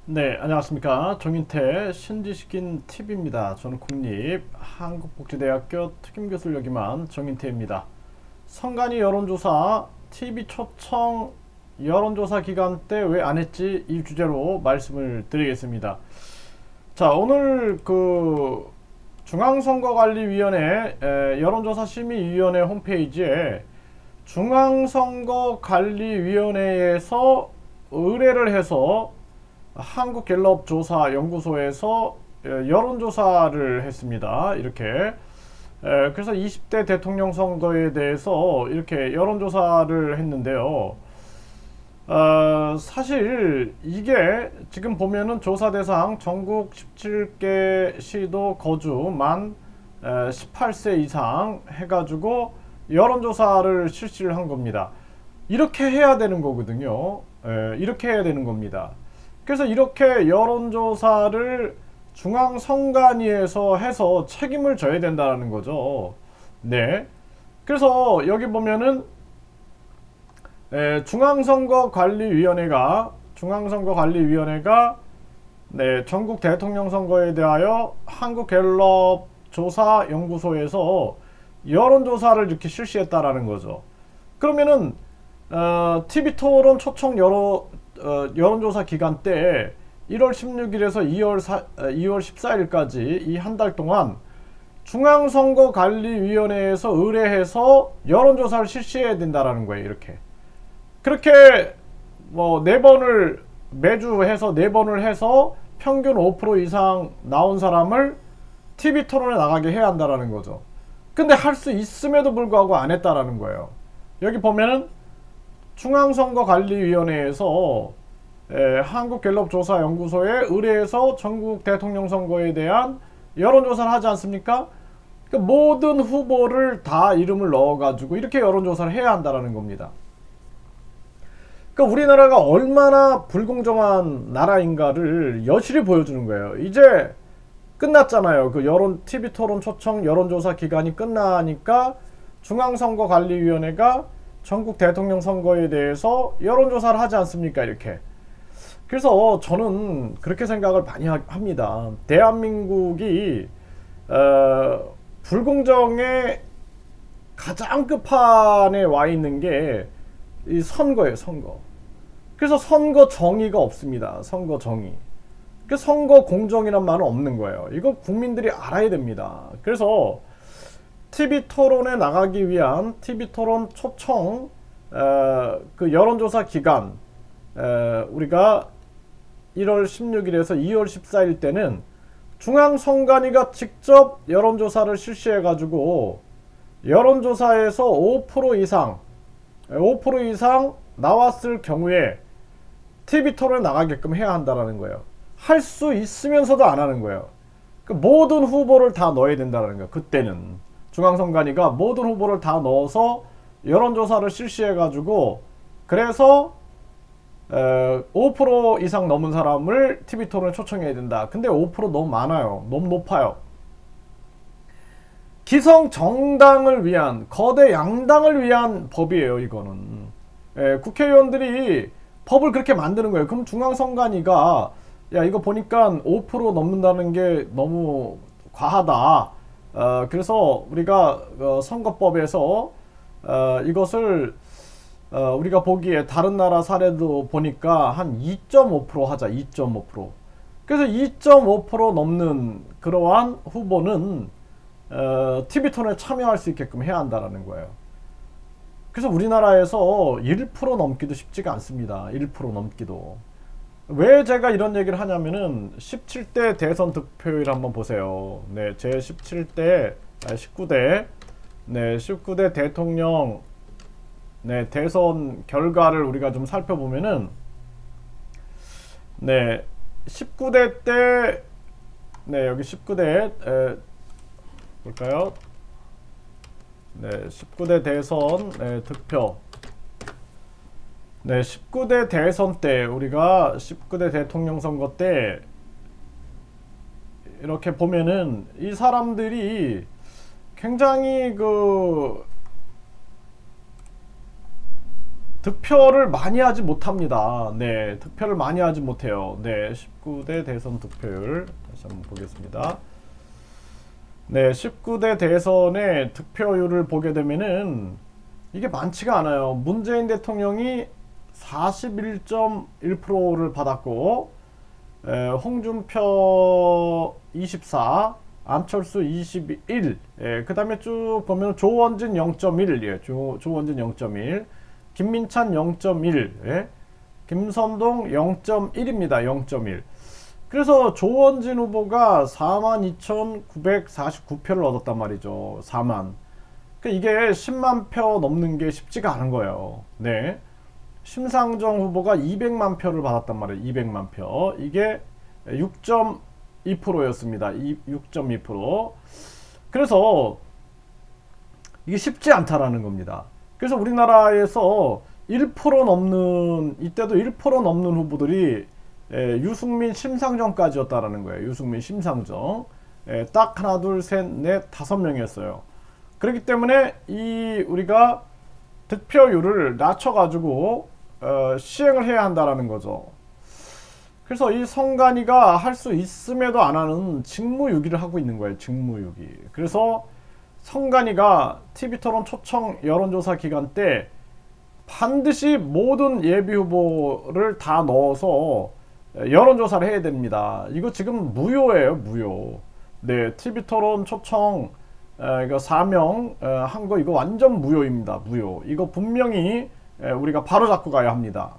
네, 안녕하십니까. 정인태 신지식인 TV입니다. 저는 국립 한국복지대학교 특임교수를 역임한 정인태입니다. 선관위 여론조사 TV 초청 여론조사 기간 때 왜 안 했지? 이 주제로 말씀을 드리겠습니다. 자, 오늘 중앙선거관리위원회 여론조사 심의위원회 홈페이지에 중앙선거관리위원회에서 의뢰를 해서 한국갤럽조사연구소에서 여론조사를 했습니다. 이렇게 그래서 20대 대통령 선거에 대해서 이렇게 여론조사를 했는데요. 사실 이게 지금 보면은 조사 대상 전국 17개 시도 거주 만 18세 이상 해가지고 여론조사를 실시를 한 겁니다. 이렇게 해야 되는 거거든요. 이렇게 해야 되는 겁니다. 그래서 이렇게 여론조사를 중앙선관위에서 해서 책임을 져야 된다는 거죠. 네. 그래서 여기 보면은 중앙선거관리위원회가 네, 전국 대통령 선거에 대하여 한국갤럽 조사연구소에서 여론조사를 이렇게 실시했다라는 거죠. 그러면은 TV 토론 초청 여론조사 기간 때 1월 16일에서 2월 14일까지 이 한 달 동안 중앙선거관리위원회에서 의뢰해서 여론조사를 실시해야 된다라는 거예요. 이렇게 그렇게 뭐 4번을 매주 해서 4번을 해서 평균 5% 이상 나온 사람을 TV 토론에 나가게 해야 한다라는 거죠. 근데 할 수 있음에도 불구하고 안 했다라는 거예요. 여기 보면은 중앙선거관리위원회에서 한국갤럽조사연구소에 의뢰해서 전국 대통령 선거에 대한 여론조사를 하지 않습니까? 그러니까 모든 후보를 다 이름을 넣어가지고 이렇게 여론조사를 해야 한다는 겁니다. 그러니까 우리나라가 얼마나 불공정한 나라인가를 여실히 보여주는 거예요. 이제 끝났잖아요. 그 TV 토론 초청 여론조사 기간이 끝나니까 중앙선거관리위원회가 전국 대통령 선거에 대해서 여론조사를 하지 않습니까? 이렇게. 그래서 저는 그렇게 생각을 많이 합니다. 대한민국이 불공정의 가장 끝판에 와 있는 게 이 선거예요. 선거. 그래서 선거 정의가 없습니다. 선거 정의. 그 선거 공정이란 말은 없는 거예요. 이거 국민들이 알아야 됩니다. 그래서 TV 토론에 나가기 위한 TV 토론 초청 그 여론조사 기간 우리가 1월 16일에서 2월 14일 때는 중앙선관위가 직접 여론조사를 실시해가지고 여론조사에서 5% 이상 나왔을 경우에 TV 토론에 나가게끔 해야 한다는 거예요. 할 수 있으면서도 안 하는 거예요. 그 모든 후보를 다 넣어야 된다는 거예요. 그때는 중앙선관위가 모든 후보를 다 넣어서 여론조사를 실시해가지고 그래서 5% 이상 넘은 사람을 TV 토론에 초청해야 된다. 근데 5% 너무 많아요. 너무 높아요. 기성 정당을 위한 거대 양당을 위한 법이에요. 이거는 국회의원들이 법을 그렇게 만드는 거예요. 그럼 중앙선관위가 야 이거 보니까 5% 넘는다는 게 너무 과하다. 그래서 우리가 선거법에서 이것을 우리가 보기에 다른 나라 사례도 보니까 한 2.5% 하자. 2.5%. 그래서 2.5% 넘는 그러한 후보는 TV 토론에 참여할 수 있게끔 해야 한다는 거예요. 그래서 우리나라에서 1% 넘기도 쉽지가 않습니다. 1% 넘기도. 왜 제가 이런 얘기를 하냐면은 17대 대선 득표율 한번 보세요. 네, 제 19대 네, 19대 대통령 네, 대선 결과를 우리가 좀 살펴보면은 네, 19대 때 네, 여기 19대 볼까요? 네, 19대 대선 득표. 네, 19대 대선 때 우리가 19대 대통령 선거 때 이렇게 보면은 이 사람들이 굉장히 득표를 많이 하지 못합니다. 네, 득표를 많이 하지 못해요. 네, 19대 대선 득표율 다시 한번 보겠습니다. 네, 19대 대선의 득표율을 보게 되면은 이게 많지가 않아요. 문재인 대통령이 41.1%를 받았고, 홍준표 24, 안철수 21, 그 다음에 쭉 보면 조원진 0.1, 조원진 0.1, 김민찬 0.1, 김선동 0.1입니다. 0.1. 그래서 조원진 후보가 42,949표를 얻었단 말이죠. 4만. 이게 10만 표 넘는 게 쉽지가 않은 거예요. 네. 심상정 후보가 200만 표를 받았단 말이에요. 200만 표. 이게 6.2%였습니다. 6.2%. 그래서 이게 쉽지 않다라는 겁니다. 그래서 우리나라에서 1% 넘는, 이때도 1% 넘는 후보들이 유승민, 심상정까지였다라는 거예요. 유승민, 심상정. 딱 하나, 둘, 셋, 넷, 5명이었어요. 그렇기 때문에 우리가 득표율을 낮춰가지고 시행을 해야 한다라는 거죠. 그래서 이 선관위가 할 수 있음에도 안 하는 직무유기를 하고 있는 거예요. 직무유기. 그래서 선관위가 TV토론 초청 여론조사 기간 때 반드시 모든 예비후보를 다 넣어서 여론조사를 해야 됩니다. 이거 지금 무효예요. 무효. 네, TV토론 초청 이거 4명 한 거 이거 완전 무효입니다. 무효. 이거 분명히 우리가 바로잡고 가야 합니다.